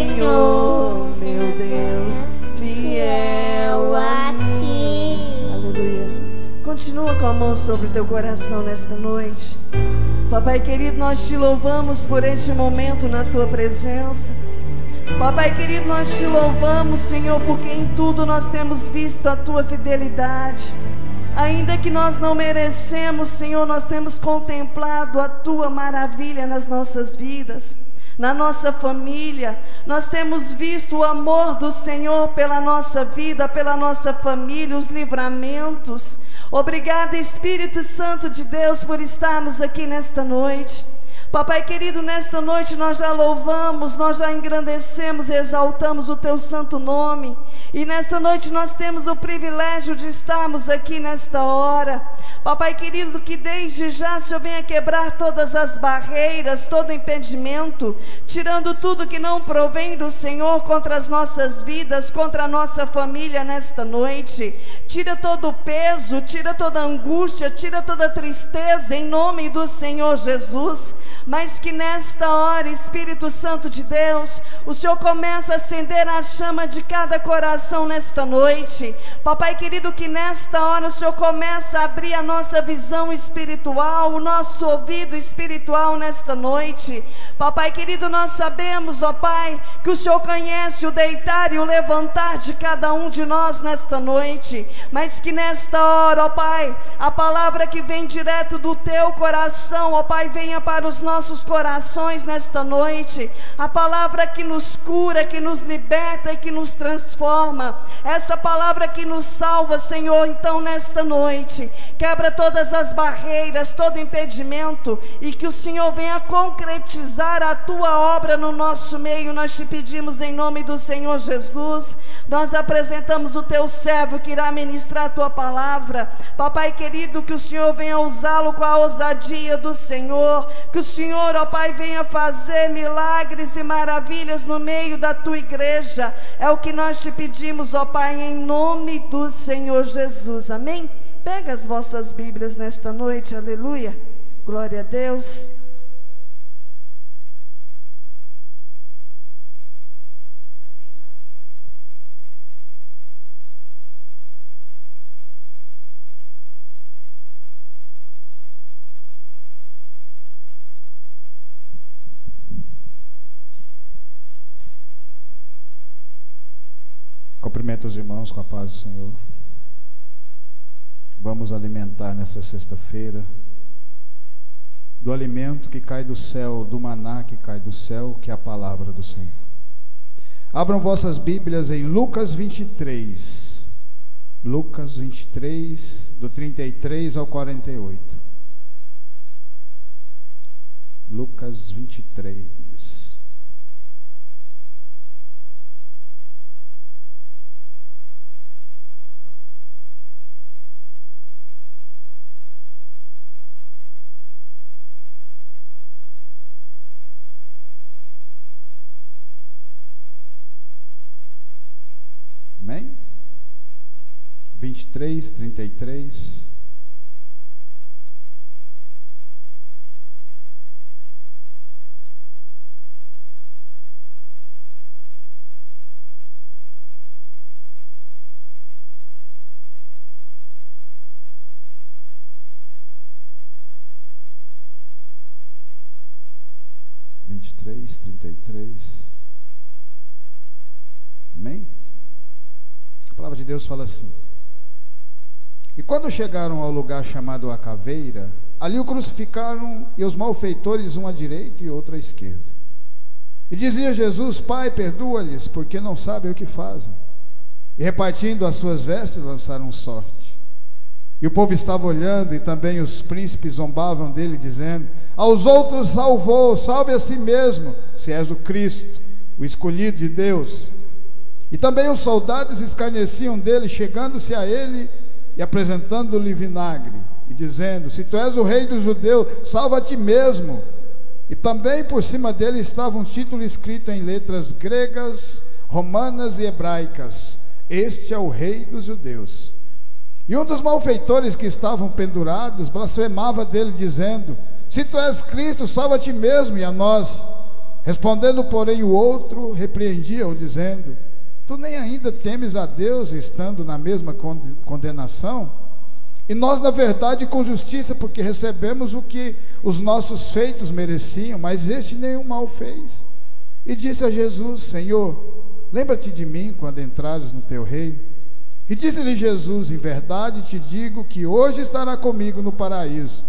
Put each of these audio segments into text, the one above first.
Senhor, meu Deus, fiel a ti. Aleluia. Continua com a mão sobre o teu coração nesta noite. Papai querido, nós te louvamos por este momento na tua presença. Papai querido, nós te louvamos, Senhor, porque em tudo nós temos visto a tua fidelidade. Ainda que nós não merecemos, Senhor, nós temos contemplado a tua maravilha nas nossas vidas, na nossa família. Nós temos visto o amor do Senhor pela nossa vida, pela nossa família, os livramentos. Obrigada, Espírito Santo de Deus, por estarmos aqui nesta noite. Papai querido, nesta noite nós já louvamos, nós já engrandecemos e exaltamos o teu santo nome. E nesta noite nós temos o privilégio de estarmos aqui nesta hora. Papai querido, que desde já o Senhor venha quebrar todas as barreiras, todo o impedimento, tirando tudo que não provém do Senhor contra as nossas vidas, contra a nossa família nesta noite. Tira todo o peso, tira toda a angústia, tira toda a tristeza em nome do Senhor Jesus. Mas que nesta hora, Espírito Santo de Deus, o Senhor começa a acender a chama de cada coração nesta noite. Papai querido, que nesta hora o Senhor começa a abrir a nossa visão espiritual, o nosso ouvido espiritual nesta noite. Papai querido, nós sabemos, ó Pai, que o Senhor conhece o deitar e o levantar de cada um de nós nesta noite. Mas que nesta hora, ó Pai, a palavra que vem direto do teu coração, ó Pai, venha para os nossos corações nesta noite. A palavra que nos cura, que nos liberta e que nos transforma. Essa palavra que nos salva, Senhor. Então nesta noite, quebra todas as barreiras, todo impedimento, e que o Senhor venha concretizar a tua obra no nosso meio. Nós te pedimos em nome do Senhor Jesus. Nós apresentamos o teu servo que irá ministrar a tua palavra. Papai querido, que o Senhor venha usá-lo com a ousadia do Senhor. Que o Senhor, ó Pai, venha fazer milagres e maravilhas no meio da tua igreja. É o que nós te pedimos, ó Pai, em nome do Senhor Jesus. Amém? Pega as vossas Bíblias nesta noite, aleluia. Glória a Deus. Cumprimento os irmãos com a paz do Senhor. Vamos alimentar nessa sexta-feira do alimento que cai do céu, do maná que cai do céu, que é a palavra do Senhor. Abram vossas Bíblias em Lucas 23. Lucas 23, do 33 ao 48. Lucas 23. Amém? 23, 33. Amém? A palavra de Deus fala assim: e quando chegaram ao lugar chamado a Caveira, ali o crucificaram, e os malfeitores, um à direita e outro à esquerda. E dizia Jesus: Pai, perdoa-lhes, porque não sabem o que fazem. E repartindo as suas vestes, lançaram sorte. E o povo estava olhando, e também os príncipes zombavam dele, dizendo: aos outros salvou, salve a si mesmo, se és o Cristo, o escolhido de Deus. E também os soldados escarneciam dele, chegando-se a ele e apresentando-lhe vinagre, e dizendo: se tu és o rei dos judeus, salva a ti mesmo. E também por cima dele estava um título escrito em letras gregas, romanas e hebraicas: este é o rei dos judeus. E um dos malfeitores que estavam pendurados blasfemava dele, dizendo: se tu és Cristo, salva a ti mesmo e a nós. Respondendo, porém, o outro repreendia-o, dizendo: tu nem ainda temes a Deus, estando na mesma condenação? E nós, na verdade, com justiça, porque recebemos o que os nossos feitos mereciam, mas este nenhum mal fez. E disse a Jesus: Senhor, lembra-te de mim quando entrares no teu reino. E disse-lhe Jesus: em verdade te digo que hoje estará comigo no paraíso.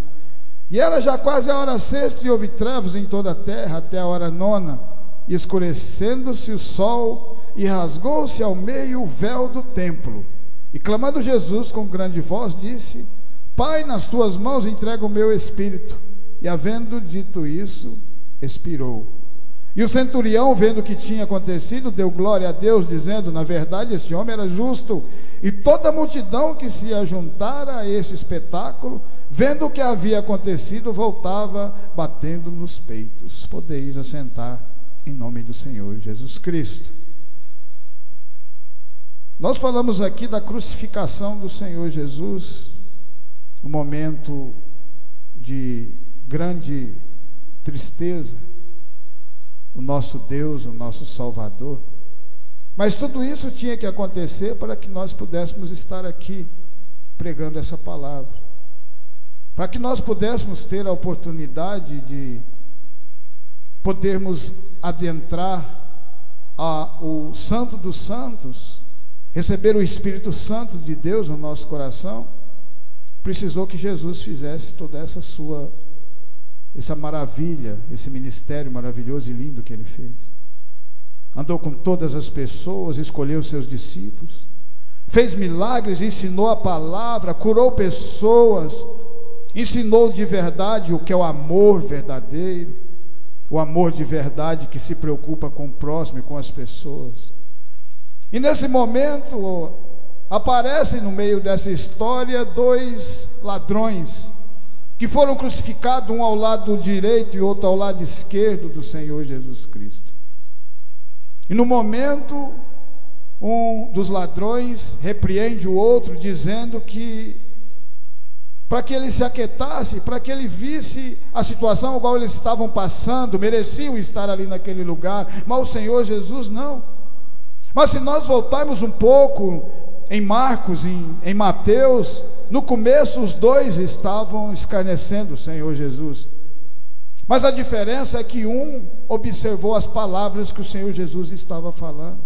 E era já quase a hora sexta, e houve trevas em toda a terra até a hora nona, e escurecendo-se o sol, e rasgou-se ao meio o véu do templo. E clamando Jesus com grande voz, disse: Pai, nas tuas mãos entrego o meu espírito. E havendo dito isso, expirou. E o centurião, vendo o que tinha acontecido, deu glória a Deus, dizendo: na verdade este homem era justo. E toda a multidão que se ajuntara a esse espetáculo, vendo o que havia acontecido, voltava batendo nos peitos. Podeis assentar, em nome do Senhor Jesus Cristo. Nós falamos aqui da crucificação do Senhor Jesus, um momento de grande tristeza. O nosso Deus, o nosso Salvador. Mas tudo isso tinha que acontecer para que nós pudéssemos estar aqui pregando essa palavra, para que nós pudéssemos ter a oportunidade de podermos adentrar o Santo dos Santos, receber o Espírito Santo de Deus no nosso coração. Precisou que Jesus fizesse toda essa maravilha, esse ministério maravilhoso e lindo que ele fez. Andou com todas as pessoas, escolheu seus discípulos, fez milagres, ensinou a palavra, curou pessoas, ensinou de verdade o que é o amor verdadeiro, o amor de verdade que se preocupa com o próximo e com as pessoas. E nesse momento aparecem no meio dessa história dois ladrões que foram crucificados, um ao lado direito e outro ao lado esquerdo do Senhor Jesus Cristo. E no momento, um dos ladrões repreende o outro, dizendo que para que ele se aquietasse, para que ele visse a situação igual eles estavam passando, mereciam estar ali naquele lugar, mas o Senhor Jesus não. Mas se nós voltarmos um pouco em Marcos, em Mateus, no começo os dois estavam escarnecendo o Senhor Jesus, mas a diferença é que um observou as palavras que o Senhor Jesus estava falando.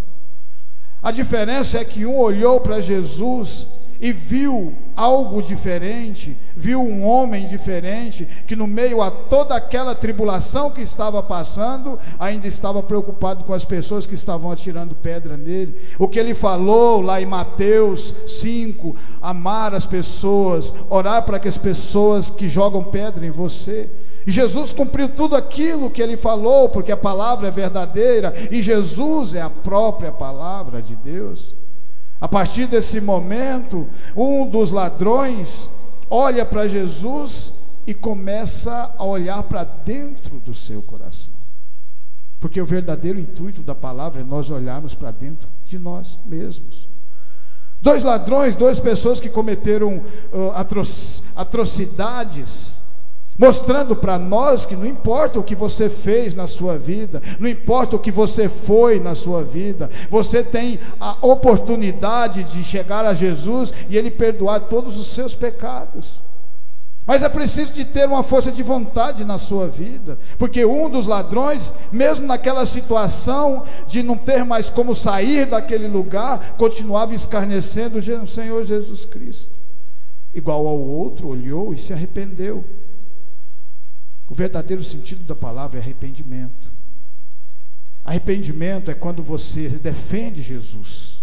A diferença é que um olhou para Jesus e viu algo diferente, viu um homem diferente, que no meio a toda aquela tribulação que estava passando, ainda estava preocupado com as pessoas que estavam atirando pedra nele. O que ele falou lá em Mateus 5, amar as pessoas, orar para que as pessoas que jogam pedra em você. E Jesus cumpriu tudo aquilo que ele falou, porque a palavra é verdadeira, e Jesus é a própria palavra de Deus. A partir desse momento, um dos ladrões olha para Jesus e começa a olhar para dentro do seu coração, porque o verdadeiro intuito da palavra é nós olharmos para dentro de nós mesmos. Dois ladrões, duas pessoas que cometeram atrocidades, mostrando para nós que não importa o que você fez na sua vida, não importa o que você foi na sua vida, você tem a oportunidade de chegar a Jesus e Ele perdoar todos os seus pecados. Mas é preciso de ter uma força de vontade na sua vida, porque um dos ladrões, mesmo naquela situação de não ter mais como sair daquele lugar, continuava escarnecendo o Senhor Jesus Cristo. Igual ao outro, olhou e se arrependeu. O verdadeiro sentido da palavra é arrependimento. Arrependimento é quando você defende Jesus.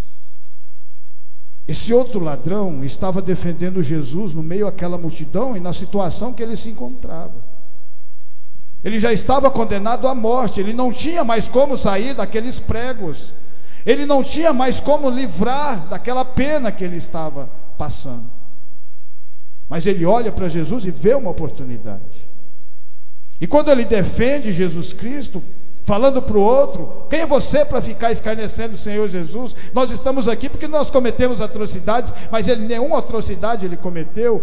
Esse outro ladrão estava defendendo Jesus no meio daquela multidão e na situação que ele se encontrava. Ele já estava condenado à morte, ele não tinha mais como sair daqueles pregos, ele não tinha mais como livrar daquela pena que ele estava passando. Mas ele olha para Jesus e vê uma oportunidade. E quando ele defende Jesus Cristo, falando para o outro: quem é você para ficar escarnecendo o Senhor Jesus? Nós estamos aqui porque nós cometemos atrocidades, mas nenhuma atrocidade ele cometeu,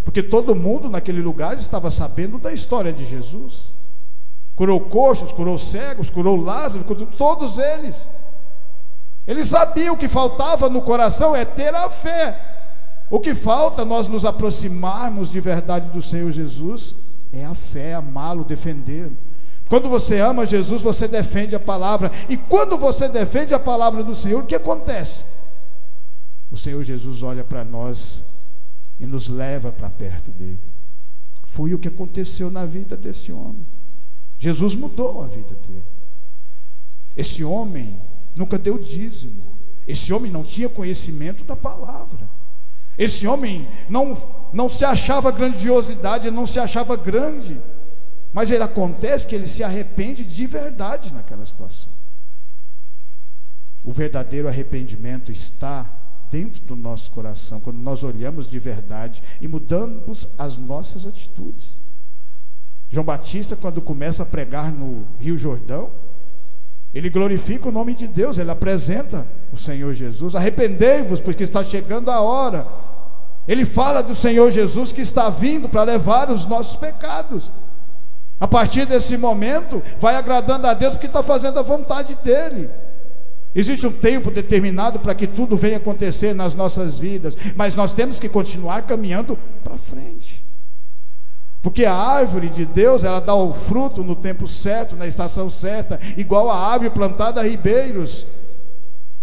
porque todo mundo naquele lugar estava sabendo da história de Jesus. curou coxos, curou cegos, curou Lázaro, curou todos eles. Ele sabia o que faltava no coração é ter a fé. O que falta nós nos aproximarmos de verdade do Senhor Jesus é a fé, amá-lo, defendê-lo. Quando você ama Jesus, você defende a palavra. E quando você defende a palavra do Senhor, o que acontece? O Senhor Jesus olha para nós e nos leva para perto dele. Foi o que aconteceu na vida desse homem. Jesus mudou a vida dele. Esse homem nunca deu dízimo. Esse homem não tinha conhecimento da palavra. Esse homem não se achava grandiosidade, não se achava grande. Mas acontece que ele se arrepende de verdade naquela situação. O verdadeiro arrependimento está dentro do nosso coração, quando nós olhamos de verdade e mudamos as nossas atitudes. João Batista, quando começa a pregar no Rio Jordão, ele glorifica o nome de Deus, ele apresenta o Senhor Jesus. Arrependei-vos, porque está chegando a hora. Ele fala do Senhor Jesus que está vindo para levar os nossos pecados. A partir desse momento, vai agradando a Deus, porque está fazendo a vontade dEle. Existe um tempo determinado para que tudo venha acontecer nas nossas vidas, mas nós temos que continuar caminhando para frente. Porque a árvore de Deus, ela dá o fruto no tempo certo, na estação certa, igual a árvore plantada a ribeiros.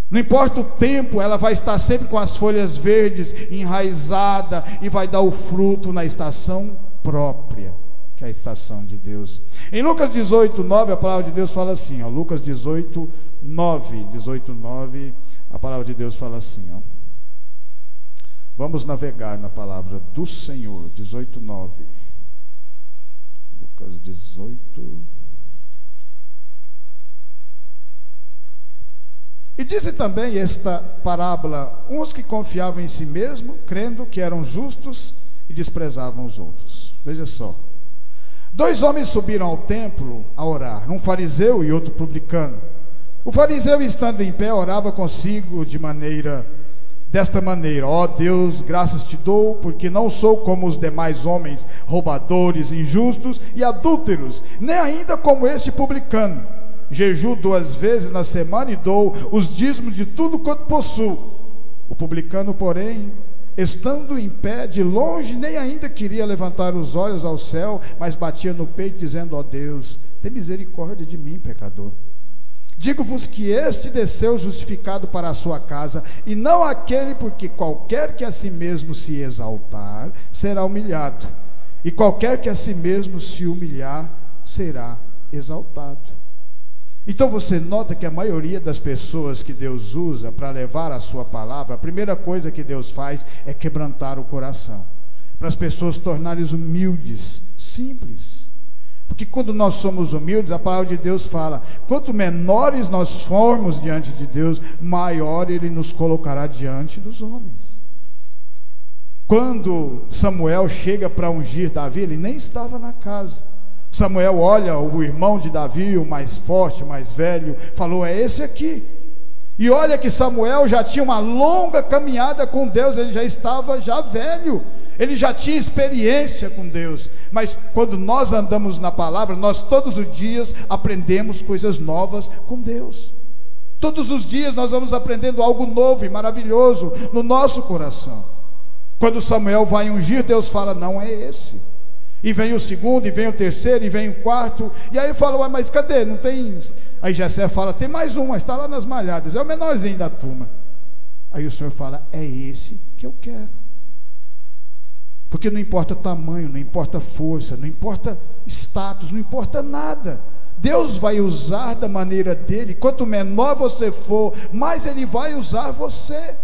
Não importa o tempo, ela vai estar sempre com as folhas verdes, enraizada, e vai dar o fruto na estação própria, que é a estação de Deus. Em Lucas 18:9, a palavra de Deus fala assim, ó, Lucas 18:9, a palavra de Deus fala assim, ó. Vamos navegar na palavra do Senhor. 18:9. Lucas 18. E disse também esta parábola: uns que confiavam em si mesmo, crendo que eram justos, e desprezavam os outros. Veja só. 2 homens subiram ao templo a orar, um fariseu e outro publicano. O fariseu, estando em pé, orava consigo desta maneira: ó Deus, graças te dou, porque não sou como os demais homens, roubadores, injustos e adúlteros, nem ainda como este publicano. Jejuo 2 vezes na semana e dou os dízimos de tudo quanto possuo. O publicano, porém, estando em pé, de longe nem ainda queria levantar os olhos ao céu, mas batia no peito, dizendo: ó Deus, tem misericórdia de mim, pecador. Digo-vos que este desceu justificado para a sua casa, e não aquele, porque qualquer que a si mesmo se exaltar, será humilhado, e qualquer que a si mesmo se humilhar, será exaltado. Então você nota que a maioria das pessoas que Deus usa para levar a sua palavra, a primeira coisa que Deus faz é quebrantar o coração, para as pessoas tornarem humildes, simples. Porque quando nós somos humildes, a palavra de Deus fala: quanto menores nós formos diante de Deus, maior Ele nos colocará diante dos homens. Quando Samuel chega para ungir Davi, ele nem estava na casa. Samuel olha o irmão de Davi, o mais forte, o mais velho, falou: é esse aqui. E olha que Samuel já tinha uma longa caminhada com Deus, ele já estava velho, ele já tinha experiência com Deus. Mas quando nós andamos na palavra, nós todos os dias aprendemos coisas novas com Deus. Todos os dias nós vamos aprendendo algo novo e maravilhoso no nosso coração. Quando Samuel vai ungir, Deus fala: não é esse. E vem o segundo, e vem o terceiro, e vem o quarto. E aí fala: mas cadê? Não tem. Aí Jessé fala: tem mais um, mas está lá nas malhadas, é o menorzinho da turma. Aí o Senhor fala: é esse que eu quero. Porque não importa tamanho, não importa força, não importa status, não importa nada. Deus vai usar da maneira dele. Quanto menor você for, mais Ele vai usar você.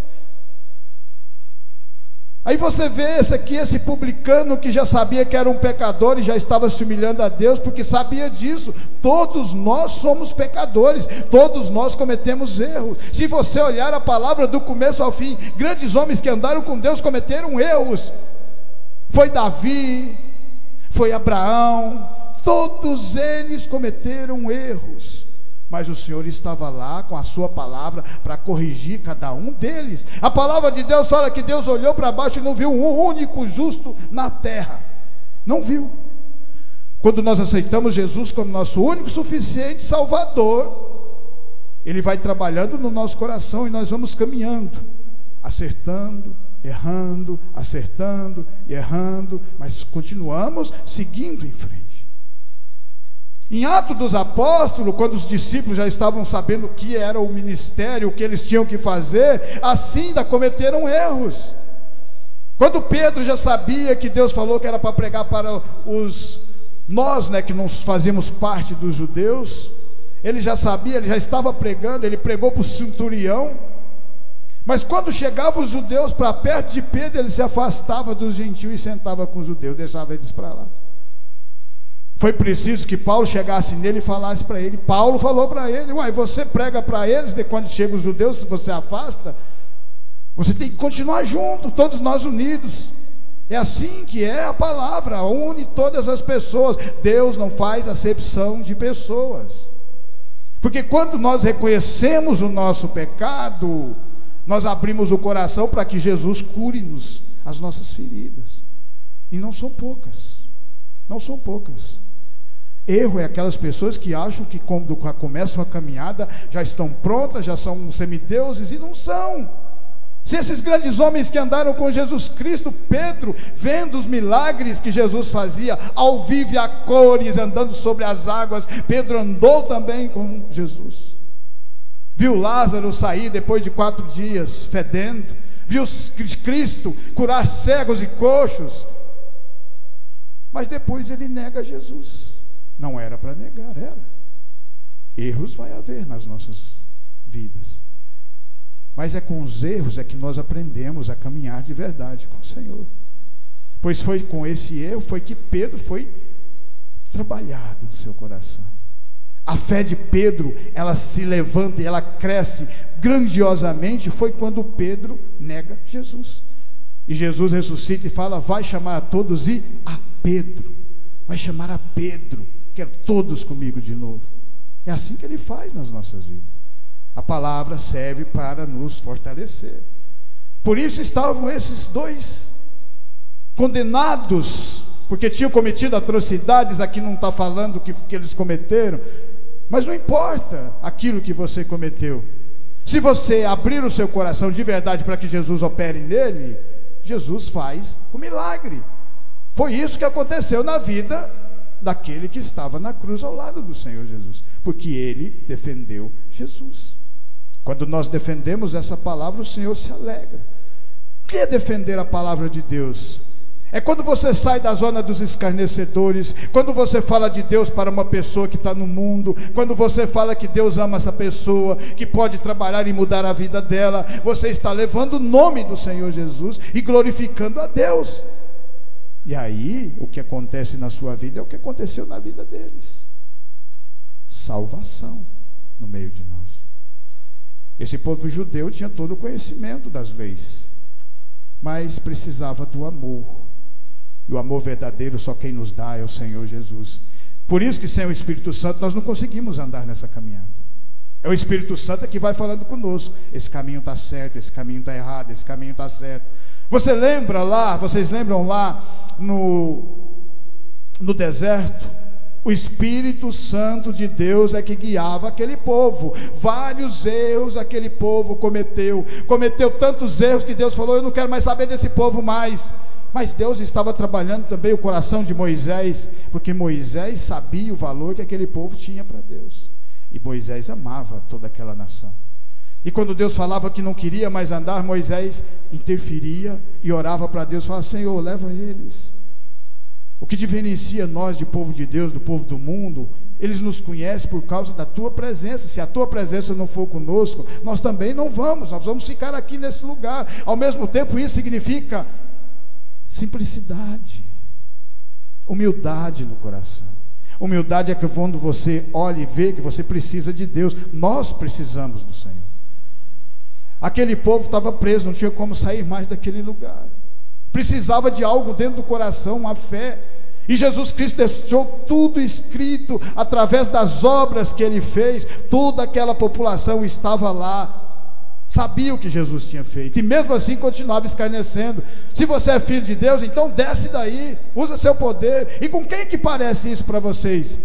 Aí você vê esse publicano que já sabia que era um pecador e já estava se humilhando a Deus, porque sabia disso. Todos nós somos pecadores, todos nós cometemos erros. Se você olhar a palavra do começo ao fim, grandes homens que andaram com Deus cometeram erros. Foi Davi, foi Abraão, todos eles cometeram erros. Mas o Senhor estava lá com a sua palavra para corrigir cada um deles. A palavra de Deus fala que Deus olhou para baixo e não viu um único justo na terra. Não viu. Quando nós aceitamos Jesus como nosso único, suficiente Salvador, Ele vai trabalhando no nosso coração e nós vamos caminhando, acertando, errando, acertando e errando, mas continuamos seguindo em frente. Em Atos dos Apóstolos, quando os discípulos já estavam sabendo o que era o ministério, o que eles tinham que fazer, assim ainda cometeram erros. Quando Pedro já sabia que Deus falou que era para pregar para nós, que não fazíamos parte dos judeus, ele já sabia, ele já estava pregando, ele pregou para o centurião. Mas quando chegavam os judeus para perto de Pedro, ele se afastava dos gentios e sentava com os judeus, deixava eles para lá. Foi preciso que Paulo chegasse nele e falasse para ele. Paulo falou para ele: uai, você prega para eles, de quando chegam os judeus, você afasta? Você tem que continuar junto, todos nós unidos. É assim que é a palavra, une todas as pessoas. Deus não faz acepção de pessoas. Porque quando nós reconhecemos o nosso pecado, nós abrimos o coração para que Jesus cure-nos as nossas feridas. E não são poucas. Não são poucas. Erro é aquelas pessoas que acham que quando começam a caminhada já estão prontas, já são semideuses, e não são. Se esses grandes homens que andaram com Jesus Cristo, Pedro, vendo os milagres que Jesus fazia, ao vivo e a cores, andando sobre as águas, Pedro andou também com Jesus. Viu Lázaro sair depois de 4 dias fedendo, viu Cristo curar cegos e coxos, mas depois ele nega Jesus. Não era para negar, era. Erros vai haver nas nossas vidas, mas é com os erros é que nós aprendemos a caminhar de verdade com o Senhor. Pois foi com esse erro foi que Pedro foi trabalhado no seu coração. A fé de Pedro, ela se levanta e ela cresce grandiosamente, foi quando Pedro nega Jesus. E Jesus ressuscita e fala: vai chamar a todos e a Pedro. Vai chamar a Pedro. Quero todos comigo de novo. É assim que Ele faz nas nossas vidas. A palavra serve para nos fortalecer. Por isso estavam esses 2 condenados, porque tinham cometido atrocidades. Aqui não está falando o que eles cometeram, mas não importa aquilo que você cometeu. Se você abrir o seu coração de verdade para que Jesus opere nele, Jesus faz o milagre. Foi isso que aconteceu na vida daquele que estava na cruz ao lado do Senhor Jesus, porque ele defendeu Jesus. Quando nós defendemos essa palavra, o Senhor se alegra. O que é defender a palavra de Deus? É quando você sai da zona dos escarnecedores, quando você fala de Deus para uma pessoa que está no mundo, quando você fala que Deus ama essa pessoa, que pode trabalhar e mudar a vida dela, você está levando o nome do Senhor Jesus e glorificando a Deus. E aí, o que acontece na sua vida é o que aconteceu na vida deles. Salvação no meio de nós. Esse povo judeu tinha todo o conhecimento das leis, mas precisava do amor. E o amor verdadeiro só quem nos dá é o Senhor Jesus. Por isso que sem o Espírito Santo nós não conseguimos andar nessa caminhada. É o Espírito Santo que vai falando conosco: esse caminho está certo, esse caminho está errado, esse caminho está certo. Vocês lembram lá no deserto? O Espírito Santo de Deus é que guiava aquele povo. Vários erros aquele povo cometeu tantos erros que Deus falou: eu não quero mais saber desse povo mais. Mas Deus estava trabalhando também o coração de Moisés, porque Moisés sabia o valor que aquele povo tinha para Deus, e Moisés amava toda aquela nação. E quando Deus falava que não queria mais andar, Moisés interferia e orava para Deus, falava: Senhor, leva eles. O que diferencia nós de povo de Deus, do povo do mundo, eles nos conhecem por causa da tua presença. Se a tua presença não for conosco, nós também não vamos, nós vamos ficar aqui nesse lugar. Ao mesmo tempo, isso significa simplicidade, humildade no coração. Humildade é que quando você olha e vê que você precisa de Deus, nós precisamos do Senhor. Aquele povo estava preso, não tinha como sair mais daquele lugar, precisava de algo dentro do coração, uma fé. E Jesus Cristo deixou tudo escrito através das obras que Ele fez. Toda aquela população estava lá. sabia o que Jesus tinha feito, e mesmo assim continuava escarnecendo. Se você é filho de Deus, então desce daí, usa seu poder. E com quem que parece isso para vocês?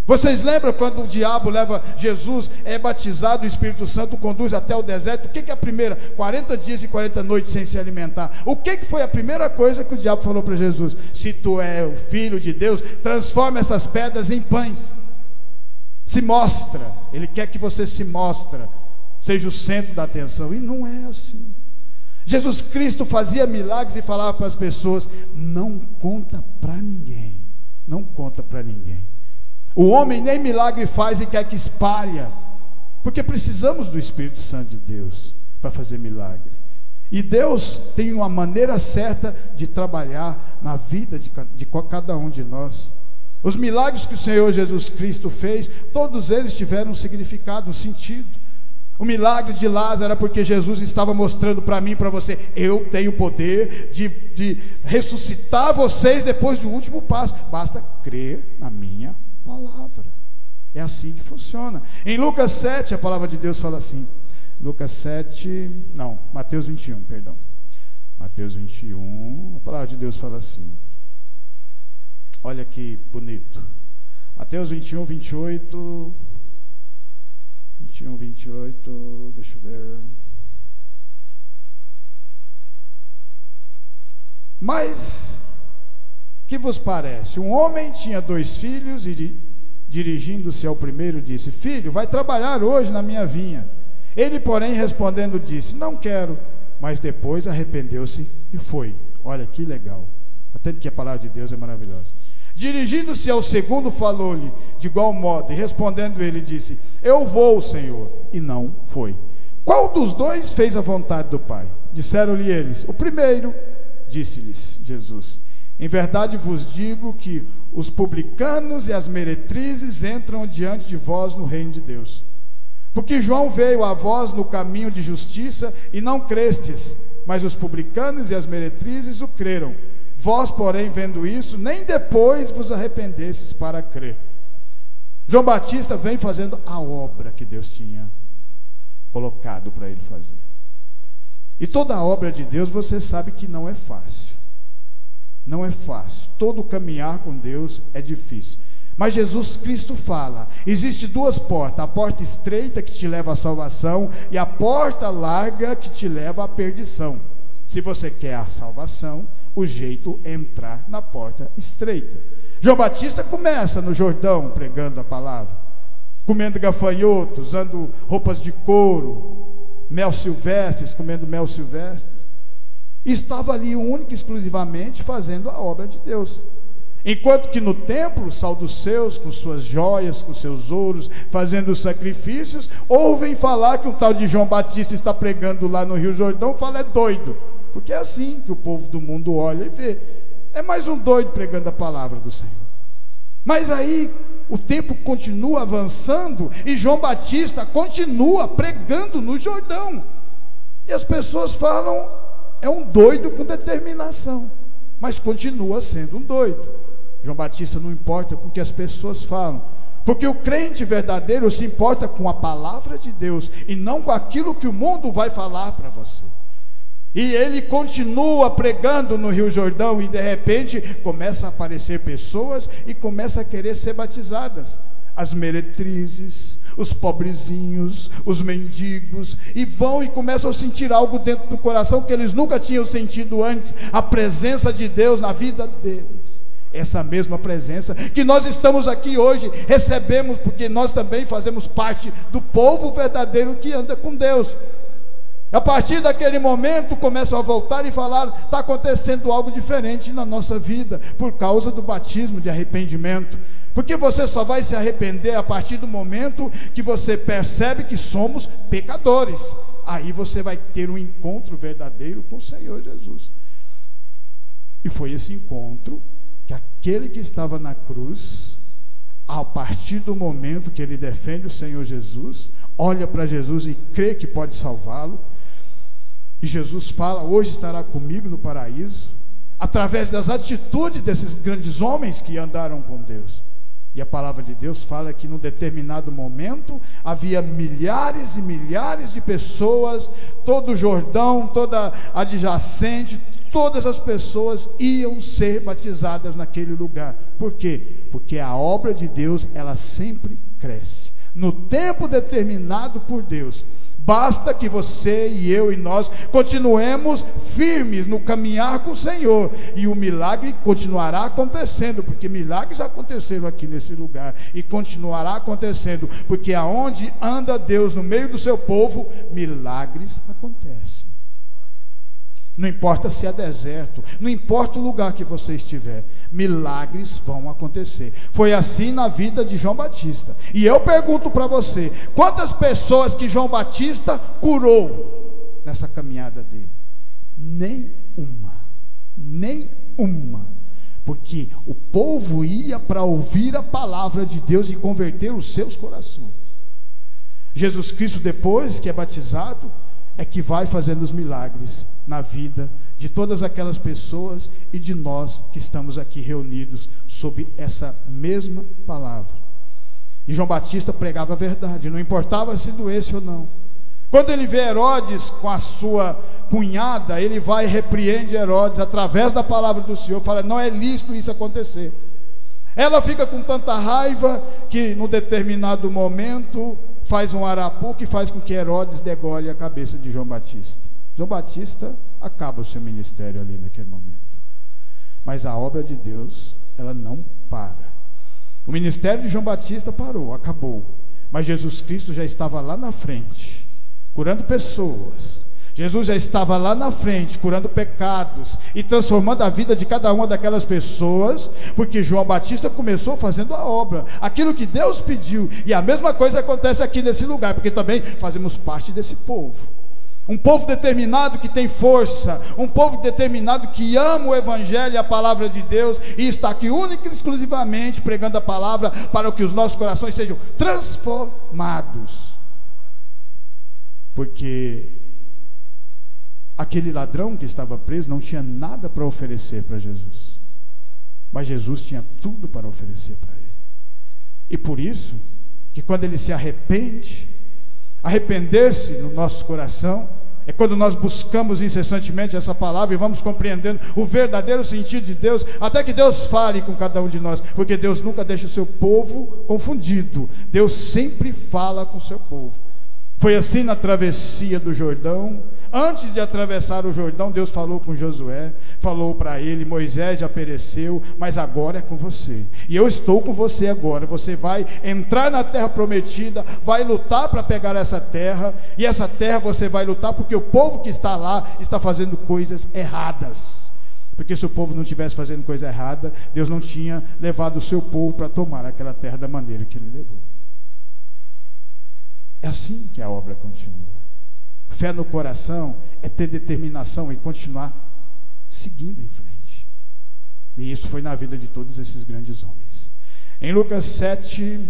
Vocês lembram quando o diabo leva Jesus, é batizado, o Espírito Santo conduz até o deserto? O que que é a primeira? 40 dias e 40 noites sem se alimentar. O que que foi a primeira coisa que o diabo falou para Jesus? Se tu é o filho de Deus, transforma essas pedras em pães. Se mostra, ele quer que você se mostre, seja o centro da atenção. E não é assim. Jesus Cristo fazia milagres e falava para as pessoas: não conta para ninguém, não conta para ninguém. O homem nem milagre faz e quer que espalha, porque precisamos do Espírito Santo de Deus para fazer milagre. E Deus tem uma maneira certa de trabalhar na vida de cada um de nós. Os milagres que o Senhor Jesus Cristo fez, todos eles tiveram um significado, um sentido. O milagre de Lázaro era porque Jesus estava mostrando para mim e para você: eu tenho poder de ressuscitar vocês depois do último passo, basta crer na minha palavra. É assim que funciona. Em Lucas 7, a palavra de Deus fala assim, Mateus 21, perdão. Mateus 21, a palavra de Deus fala assim, olha que bonito. Mateus 21, 28, deixa eu ver. Mas que vos parece? Um homem tinha 2 filhos e, dirigindo-se ao primeiro, disse: filho, vai trabalhar hoje na minha vinha. Ele, porém, respondendo, disse: não quero. Mas depois arrependeu-se e foi. Olha que legal. Até que a palavra de Deus é maravilhosa. Dirigindo-se ao segundo, falou-lhe de igual modo, e respondendo ele, disse: eu vou, Senhor. E não foi. Qual dos 2 fez a vontade do Pai? Disseram-lhe eles: o primeiro. Disse-lhes Jesus: em verdade vos digo que os publicanos e as meretrizes entram diante de vós no reino de Deus. Porque João veio a vós no caminho de justiça e não crestes, mas os publicanos e as meretrizes o creram. Vós, porém, vendo isso, nem depois vos arrependestes para crer. João Batista vem fazendo a obra que Deus tinha colocado para ele fazer. E toda a obra de Deus, você sabe que não é fácil. Não é fácil. Todo caminhar com Deus é difícil. Mas Jesus Cristo fala: existe 2 portas, a porta estreita que te leva à salvação e a porta larga que te leva à perdição. Se você quer a salvação, o jeito é entrar na porta estreita. João Batista começa no Jordão pregando a palavra, comendo gafanhoto, usando roupas de couro, mel silvestres, comendo mel silvestre. Estava ali única e exclusivamente fazendo a obra de Deus. Enquanto que no templo, os saduceus, com suas joias, com seus ouros, fazendo os sacrifícios, ouvem falar que um tal de João Batista está pregando lá no Rio Jordão, fala: é doido. Porque é assim que o povo do mundo olha e vê: é mais um doido pregando a palavra do Senhor. Mas aí o tempo continua avançando e João Batista continua pregando no Jordão. E as pessoas falam: é um doido com determinação, mas continua sendo um doido. João Batista não importa com o que as pessoas falam, porque o crente verdadeiro se importa com a palavra de Deus e não com aquilo que o mundo vai falar para você. E ele continua pregando no Rio Jordão e de repente começa a aparecer pessoas e começa a querer ser batizadas. As meretrizes, os pobrezinhos, os mendigos, e vão e começam a sentir algo dentro do coração que eles nunca tinham sentido antes, a presença de Deus na vida deles. Essa mesma presença que nós estamos aqui hoje, recebemos porque nós também fazemos parte do povo verdadeiro que anda com Deus. A partir daquele momento começam a voltar e falar: está acontecendo algo diferente na nossa vida, por causa do batismo de arrependimento. Porque você só vai se arrepender a partir do momento que você percebe que somos pecadores. Aí você vai ter um encontro verdadeiro com o Senhor Jesus. E foi esse encontro que aquele que estava na cruz, a partir do momento que ele defende o Senhor Jesus, olha para Jesus e crê que pode salvá-lo, e Jesus fala: hoje estará comigo no paraíso, através das atitudes desses grandes homens que andaram com Deus. E a palavra de Deus fala que num determinado momento havia milhares e milhares de pessoas, todo o Jordão, toda adjacente, todas as pessoas iam ser batizadas naquele lugar. Por quê? Porque a obra de Deus, ela sempre cresce. No tempo determinado por Deus. Basta que você e eu e nós continuemos firmes no caminhar com o Senhor, e o milagre continuará acontecendo, porque milagres já aconteceram aqui nesse lugar, e continuará acontecendo, porque aonde anda Deus no meio do seu povo, milagres acontecem. Não importa se é deserto, não importa o lugar que você estiver, milagres vão acontecer. Foi assim na vida de João Batista. E eu pergunto para você, quantas pessoas que João Batista curou nessa caminhada dele? Nenhuma. Porque o povo ia para ouvir a palavra de Deus e converter os seus corações. Jesus Cristo, depois que é batizado, é que vai fazendo os milagres na vida de todas aquelas pessoas e de nós que estamos aqui reunidos sob essa mesma palavra. E João Batista pregava a verdade, não importava se doesse ou não. Quando ele vê Herodes com a sua cunhada, ele vai e repreende Herodes através da palavra do Senhor, fala: não é lícito isso acontecer. Ela fica com tanta raiva que num determinado momento faz um arapu que faz com que Herodes degole a cabeça de João Batista. João Batista acaba o seu ministério ali naquele momento. Mas a obra de Deus, ela não para. O ministério de João Batista parou, acabou. Mas Jesus Cristo já estava lá na frente, curando pessoas. Jesus já estava lá na frente, curando pecados e transformando a vida de cada uma daquelas pessoas, porque João Batista começou fazendo a obra, aquilo que Deus pediu. E a mesma coisa acontece aqui nesse lugar, porque também fazemos parte desse povo. Um povo determinado que tem força, um povo determinado que ama o Evangelho e a palavra de Deus, e está aqui única e exclusivamente pregando a palavra para que os nossos corações sejam transformados. Porque aquele ladrão que estava preso não tinha nada para oferecer para Jesus, mas Jesus tinha tudo para oferecer para ele. E por isso que quando ele se arrepende, arrepender-se no nosso coração é quando nós buscamos incessantemente essa palavra e vamos compreendendo o verdadeiro sentido de Deus, até que Deus fale com cada um de nós, porque Deus nunca deixa o seu povo confundido. Deus sempre fala com o seu povo. Foi assim na travessia do Jordão. Antes de atravessar o Jordão, Deus falou com Josué, falou para ele: Moisés já pereceu, mas agora é com você, e eu estou com você agora. Você vai entrar na terra prometida, vai lutar para pegar essa terra, e essa terra você vai lutar porque o povo que está lá está fazendo coisas erradas. Porque se o povo não estivesse fazendo coisa errada, Deus não tinha levado o seu povo para tomar aquela terra da maneira que ele levou. É assim que a obra continua. Fé no coração é ter determinação e continuar seguindo em frente. E isso foi na vida de todos esses grandes homens. Em Lucas 7,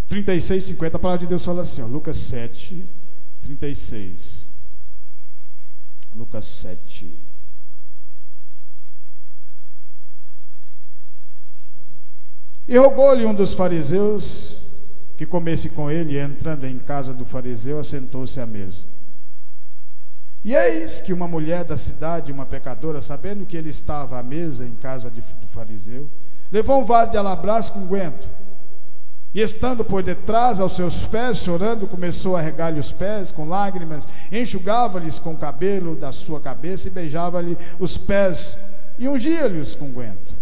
36, 50, a palavra de Deus fala assim, ó, Lucas 7, 36. Lucas 7. E rogou-lhe um dos fariseus que comesse com ele, e entrando em casa do fariseu, assentou-se à mesa. E eis que uma mulher da cidade, uma pecadora, sabendo que ele estava à mesa em casa do fariseu, levou um vaso de alabastro com unguento, e estando por detrás aos seus pés, chorando, começou a regar-lhe os pés com lágrimas, enxugava-lhes com o cabelo da sua cabeça e beijava-lhe os pés e ungia-lhes com unguento.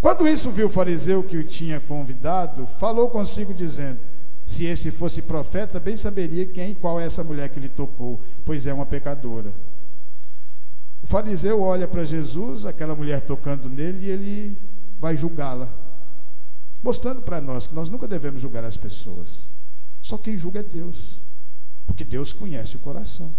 Quando isso viu o fariseu que o tinha convidado, falou consigo dizendo: se esse fosse profeta, bem saberia quem e qual é essa mulher que lhe tocou, pois é uma pecadora. O fariseu olha para Jesus, aquela mulher tocando nele, e ele vai julgá-la, mostrando para nós que nós nunca devemos julgar as pessoas. Só quem julga é Deus, porque Deus conhece o coração.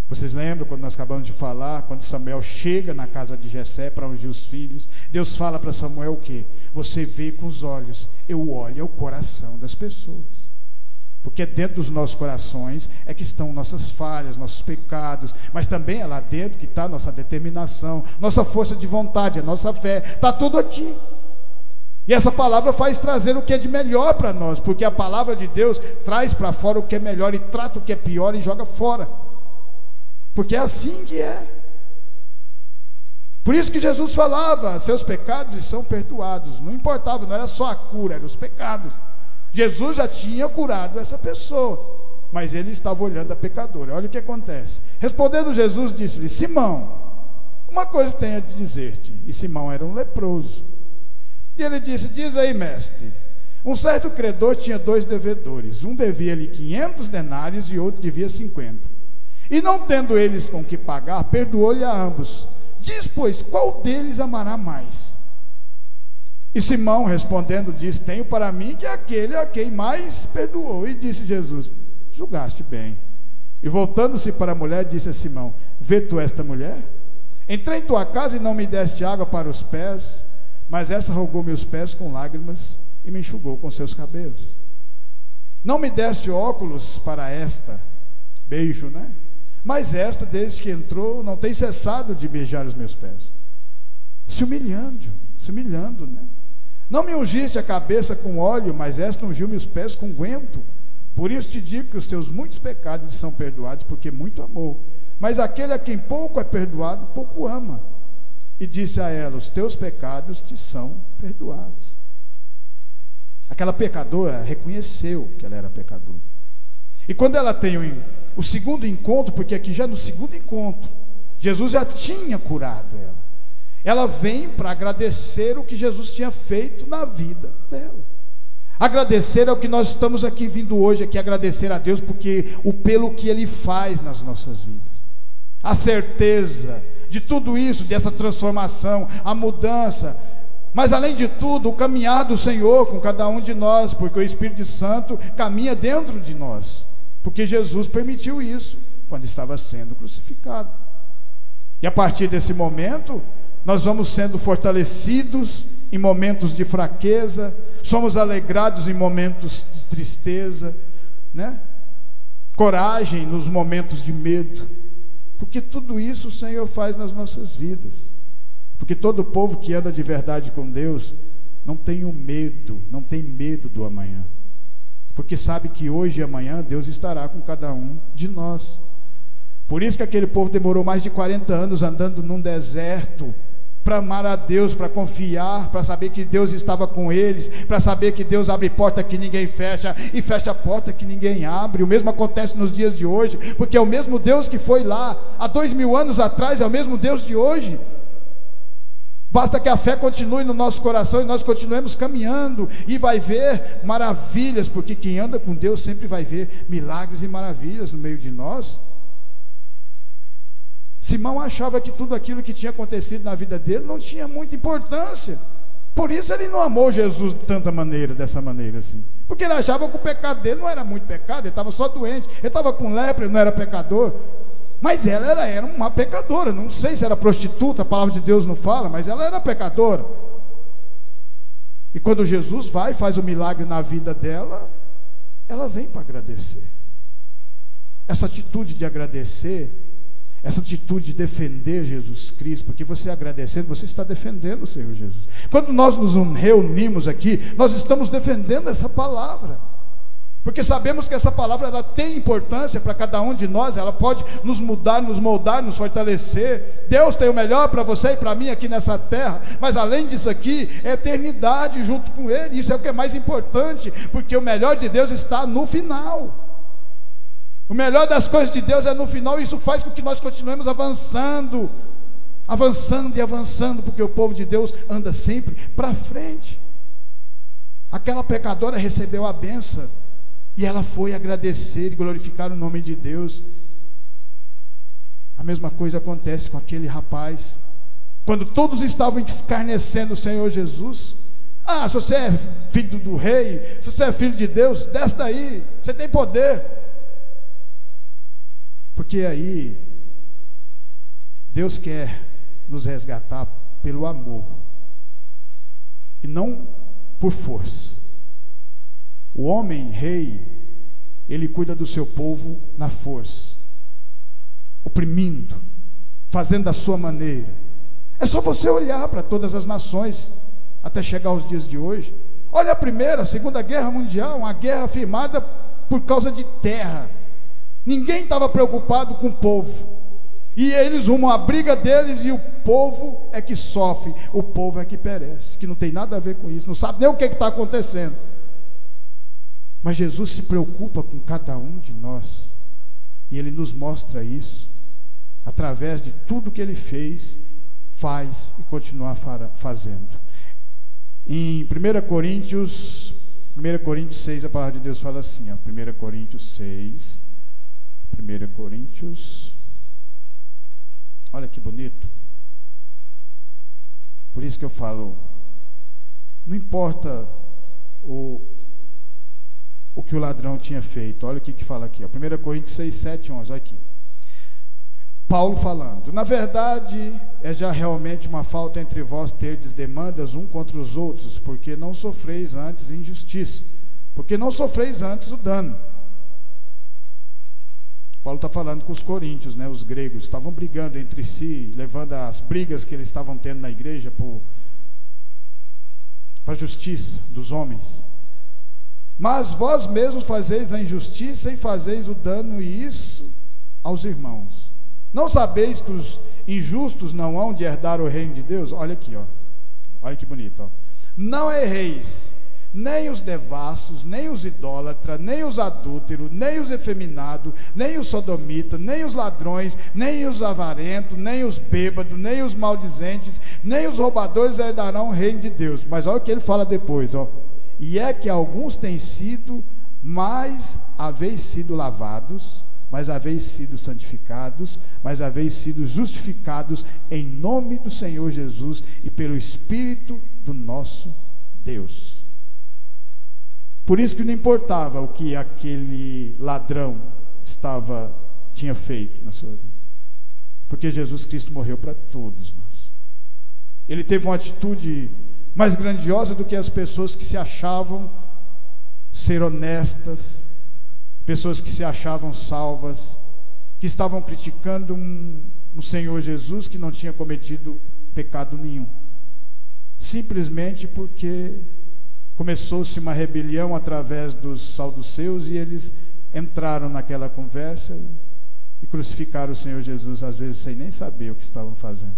Vocês lembram quando nós acabamos de falar, quando Samuel chega na casa de Jessé para ungir os filhos, Deus fala para Samuel o quê? Você vê com os olhos, eu olho é o coração das pessoas. Porque dentro dos nossos corações é que estão nossas falhas, nossos pecados, mas também é lá dentro que está a nossa determinação, nossa força de vontade, a nossa fé, está tudo aqui. E essa palavra faz trazer o que é de melhor para nós, porque a palavra de Deus traz para fora o que é melhor e trata o que é pior e joga fora, porque é assim que é. Por isso que Jesus falava: seus pecados são perdoados. Não importava, não era só a cura, eram os pecados. Jesus já tinha curado essa pessoa, mas ele estava olhando a pecadora. Olha o que acontece. Respondendo Jesus, disse-lhe: Simão, uma coisa tenho a dizer-te. E Simão era um leproso. E ele disse: diz aí, mestre. Um certo credor tinha 2 devedores. Um devia-lhe 500 denários e outro devia 50. E não tendo eles com que pagar, perdoou-lhe a ambos. Diz, pois, qual deles amará mais? E Simão, respondendo, disse: tenho para mim que é aquele a quem mais perdoou. E disse Jesus: julgaste bem. E voltando-se para a mulher, disse a Simão: vê tu esta mulher? Entrei em tua casa e não me deste água para os pés, mas essa rogou meus pés com lágrimas e me enxugou com seus cabelos. Não me deste óculos para esta, beijo, né? Mas esta, desde que entrou, não tem cessado de beijar os meus pés. Se humilhando, né? Não me ungiste a cabeça com óleo, mas esta ungiu meus pés com unguento. Por isso te digo que os teus muitos pecados lhe são perdoados, porque muito amou. Mas aquele a quem pouco é perdoado, pouco ama. E disse a ela: os teus pecados te são perdoados. Aquela pecadora reconheceu que ela era pecadora. E quando ela tem o segundo encontro, porque aqui já no segundo encontro, Jesus já tinha curado ela. Ela vem para agradecer o que Jesus tinha feito na vida dela. Agradecer é o que nós estamos aqui vindo hoje, aqui agradecer a Deus pelo que Ele faz nas nossas vidas. A certeza de tudo isso, dessa transformação, a mudança, mas além de tudo, o caminhar do Senhor com cada um de nós, porque o Espírito Santo caminha dentro de nós, porque Jesus permitiu isso quando estava sendo crucificado. E a partir desse momento, nós vamos sendo fortalecidos em momentos de fraqueza, somos alegrados em momentos de tristeza, né? Coragem nos momentos de medo, porque tudo isso o Senhor faz nas nossas vidas. Porque todo povo que anda de verdade com Deus não tem medo do amanhã, porque sabe que hoje e amanhã Deus estará com cada um de nós. Por isso que aquele povo demorou mais de 40 anos andando num deserto, para amar a Deus, para confiar, para saber que Deus estava com eles, para saber que Deus abre porta que ninguém fecha, e fecha a porta que ninguém abre. O mesmo acontece nos dias de hoje, porque é o mesmo Deus que foi lá há 2000 anos atrás, é o mesmo Deus de hoje. Basta que a fé continue no nosso coração e nós continuemos caminhando, e vai ver maravilhas, porque quem anda com Deus sempre vai ver milagres e maravilhas no meio de nós. Simão achava que tudo aquilo que tinha acontecido na vida dele não tinha muita importância. Por isso ele não amou Jesus dessa maneira assim. Porque ele achava que o pecado dele não era muito pecado, ele estava só doente, ele estava com lepra, ele não era pecador. Mas ela era uma pecadora, não sei se era prostituta, a palavra de Deus não fala, mas ela era pecadora. E quando Jesus vai e faz o milagre na vida dela, ela vem para agradecer. Essa atitude de agradecer, essa atitude de defender Jesus Cristo, porque você agradecendo, você está defendendo o Senhor Jesus. Quando nós nos reunimos aqui, nós estamos defendendo essa palavra, porque sabemos que essa palavra ela tem importância para cada um de nós, ela pode nos mudar, nos moldar, nos fortalecer. Deus tem o melhor para você e para mim aqui nessa terra, mas além disso aqui, é eternidade junto com Ele. Isso é o que é mais importante, porque o melhor de Deus está no final. O melhor das coisas de Deus é no final, e isso faz com que nós continuemos avançando, avançando e avançando, porque o povo de Deus anda sempre para frente. Aquela pecadora recebeu a bênção, e ela foi agradecer e glorificar o nome de Deus. A mesma coisa acontece com aquele rapaz, quando todos estavam escarnecendo o Senhor Jesus. Ah, se você é filho do rei, se você é filho de Deus, desce daí, você tem poder. Porque aí Deus quer nos resgatar pelo amor e não por força. O homem rei, ele cuida do seu povo na força, oprimindo, fazendo da sua maneira. É só você olhar para todas as nações. até chegar aos dias de hoje. Olha a Primeira, a Segunda Guerra Mundial, uma guerra firmada por causa de terra. Ninguém estava preocupado com o povo. E eles rumam a briga deles, e o povo é que sofre, o povo é que perece, que não tem nada a ver com isso, não sabe nem o que está acontecendo. Mas Jesus se preocupa com cada um de nós, e Ele nos mostra isso, através de tudo que Ele fez, faz e continua fazendo. Em 1 Coríntios 6, a palavra de Deus fala assim, ó, 1 Coríntios 6, 1 Coríntios, olha que bonito. Por isso que eu falo, não importa o que o ladrão tinha feito. Olha o que fala aqui, ó, 1 Coríntios 6, 7, 11, olha aqui. Paulo falando: na verdade, é já realmente uma falta entre vós terdes demandas um contra os outros, porque não sofreis antes injustiça, porque não sofreis antes o dano. Paulo está falando com os coríntios, né? Os gregos estavam brigando entre si, levando as brigas que eles estavam tendo na igreja para a justiça dos homens. Mas vós mesmos fazeis a injustiça e fazeis o dano, e isso aos irmãos. Não sabeis que os injustos não hão de herdar o reino de Deus? Olha aqui, ó. Olha que bonito, ó. Não erreis, nem os devassos, nem os idólatras, nem os adúlteros, nem os efeminados, nem os sodomitas, nem os ladrões, nem os avarentos, nem os bêbados, nem os maldizentes, nem os roubadores herdarão o reino de Deus. Mas olha o que ele fala depois, ó. E é que alguns têm sido, mas haveis sido lavados, mas haveis sido santificados, mas haveis sido justificados em nome do Senhor Jesus e pelo Espírito do nosso Deus. Por isso que não importava o que aquele ladrão tinha feito na sua vida, porque Jesus Cristo morreu para todos nós. Ele teve uma atitude mais grandiosa do que as pessoas que se achavam ser honestas, pessoas que se achavam salvas, que estavam criticando um Senhor Jesus que não tinha cometido pecado nenhum, simplesmente porque começou-se uma rebelião através dos saduceus, e eles entraram naquela conversa e crucificaram o Senhor Jesus, às vezes sem nem saber o que estavam fazendo.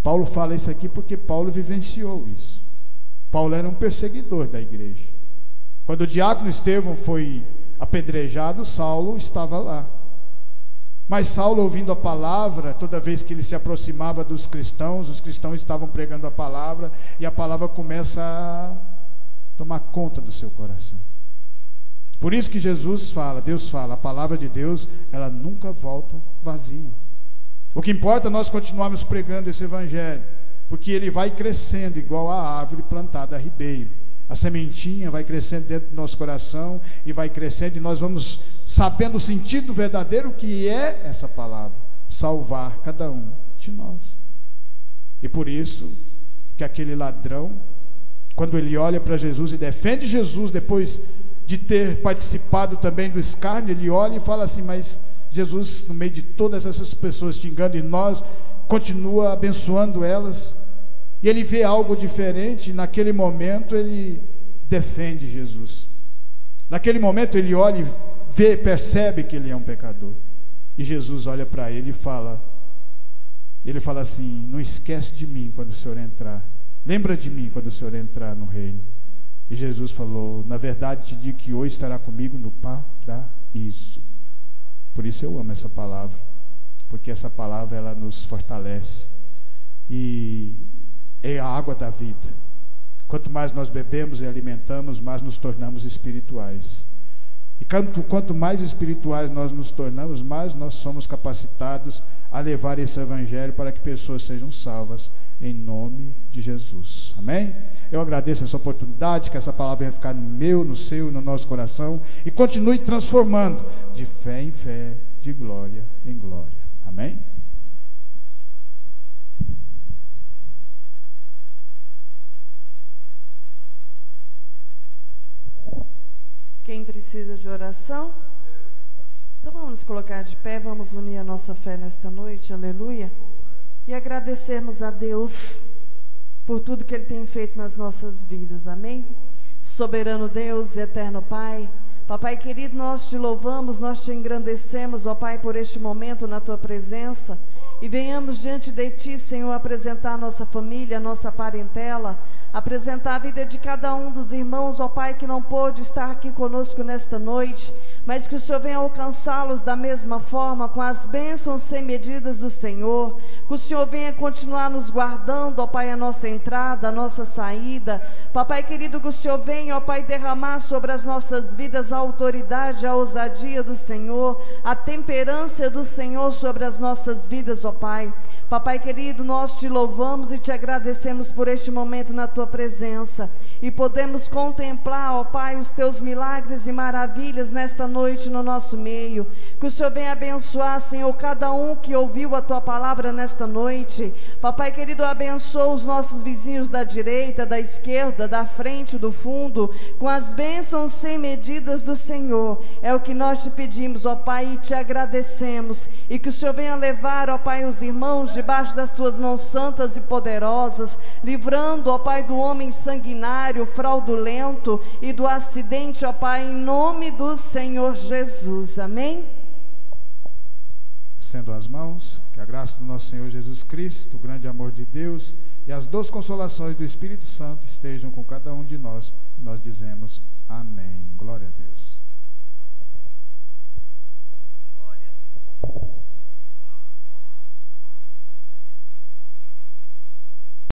Paulo fala isso aqui porque Paulo vivenciou isso. Paulo era um perseguidor da igreja. Quando o diácono Estevão foi apedrejado, Saulo estava lá. Mas Saulo, ouvindo a palavra, toda vez que ele se aproximava dos cristãos, os cristãos estavam pregando a palavra, e a palavra começa a tomar conta do seu coração. Por isso que Jesus fala, Deus fala, a palavra de Deus, ela nunca volta vazia. O que importa é nós continuarmos pregando esse evangelho, porque ele vai crescendo igual a árvore plantada a ribeiro. A sementinha vai crescendo dentro do nosso coração, e vai crescendo, e nós vamos sabendo o sentido verdadeiro que é essa palavra, salvar cada um de nós. E por isso que aquele ladrão, quando ele olha para Jesus e defende Jesus, depois de ter participado também do escárnio, ele olha e fala assim: mas Jesus, no meio de todas essas pessoas xingando, e nós, continua abençoando elas. E ele vê algo diferente. Naquele momento ele defende Jesus. Naquele momento ele olha e percebe que ele é um pecador. E Jesus olha para ele e fala, assim: não esquece de mim quando o Senhor entrar. Lembra de mim quando o Senhor entrar no reino. E Jesus falou: na verdade te digo que hoje estará comigo no paraíso. Por isso eu amo essa palavra, porque essa palavra ela nos fortalece, e é a água da vida. Quanto mais nós bebemos e alimentamos, mais nos tornamos espirituais. E quanto mais espirituais nós nos tornamos, mais nós somos capacitados a levar esse evangelho para que pessoas sejam salvas, em nome de Jesus. Amém? Eu agradeço essa oportunidade, que essa palavra venha ficar no meu, no seu e no nosso coração, e continue transformando de fé em fé, de glória em glória. Amém? Quem precisa de oração? Então vamos nos colocar de pé, vamos unir a nossa fé nesta noite, aleluia, e agradecermos a Deus por tudo que Ele tem feito nas nossas vidas, amém? Soberano Deus e eterno Pai, Papai querido, nós te louvamos, nós te engrandecemos, ó Pai, por este momento na Tua presença, e venhamos diante de Ti, Senhor, apresentar a nossa família, a nossa parentela, apresentar a vida de cada um dos irmãos, ó Pai, que não pôde estar aqui conosco nesta noite, mas que o Senhor venha alcançá-los da mesma forma, com as bênçãos sem medidas do Senhor, que o Senhor venha continuar nos guardando, ó Pai, a nossa entrada, a nossa saída, Papai querido, que o Senhor venha, ó Pai, derramar sobre as nossas vidas a autoridade, a ousadia do Senhor, a temperança do Senhor sobre as nossas vidas, ó Pai. Papai querido, nós te louvamos e te agradecemos por este momento na Tua presença, e podemos contemplar, ó Pai, os Teus milagres e maravilhas nesta noite no nosso meio. Que o Senhor venha abençoar, Senhor, cada um que ouviu a Tua palavra nesta noite. Papai querido, abençoa os nossos vizinhos da direita, da esquerda, da frente, do fundo, com as bênçãos sem medidas do Senhor. É o que nós te pedimos, ó Pai, e te agradecemos, e que o Senhor venha levar, ó Pai, os irmãos debaixo das Tuas mãos santas e poderosas, livrando, ó Pai, do homem sanguinário, fraudulento e do acidente, ó Pai, em nome do Senhor Jesus, amém? Estendo as mãos, que a graça do nosso Senhor Jesus Cristo, o grande amor de Deus e as doces consolações do Espírito Santo estejam com cada um de nós. Nós dizemos amém. Glória a Deus.